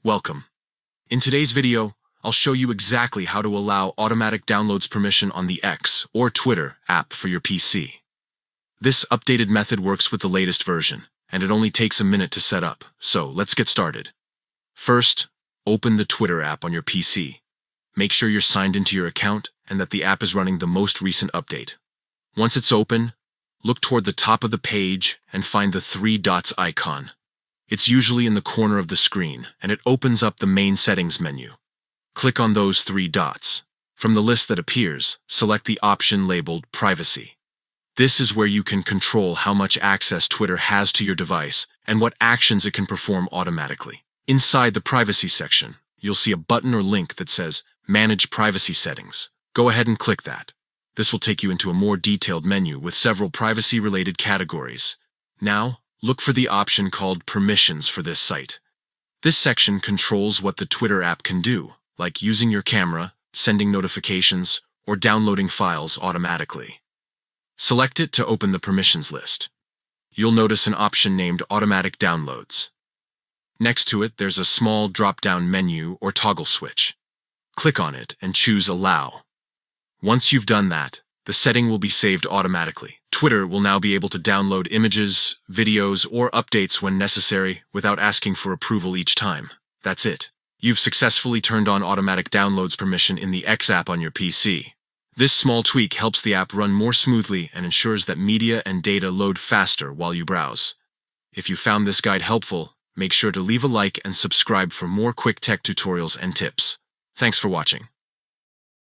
Welcome. In today's video, I'll show you exactly how to allow automatic downloads permission on the X or Twitter app for your PC. This updated method works with the latest version, and it only takes a minute to set up, so let's get started. First, open the Twitter app on your PC. Make sure you're signed into your account and that the app is running the most recent update. Once it's open, look toward the top of the page and find the three dots icon. It's usually in the corner of the screen, and it opens up the main settings menu. Click on those three dots. From the list that appears, select the option labeled Privacy. This is where you can control how much access Twitter has to your device and what actions it can perform automatically. Inside the Privacy section, you'll see a button or link that says Manage Privacy Settings. Go ahead and click that. This will take you into a more detailed menu with several privacy-related categories. Now, look for the option called Permissions for this site. This section controls what the Twitter app can do, like using your camera, sending notifications, or downloading files automatically. Select it to open the permissions list. You'll notice an option named Automatic Downloads. Next to it, there's a small drop-down menu or toggle switch. Click on it and choose Allow. Once you've done that, the setting will be saved automatically. Twitter will now be able to download images, videos, or updates when necessary without asking for approval each time. That's it. You've successfully turned on automatic downloads permission in the X app on your PC. This small tweak helps the app run more smoothly and ensures that media and data load faster while you browse. If you found this guide helpful, make sure to leave a like and subscribe for more quick tech tutorials and tips. Thanks for watching.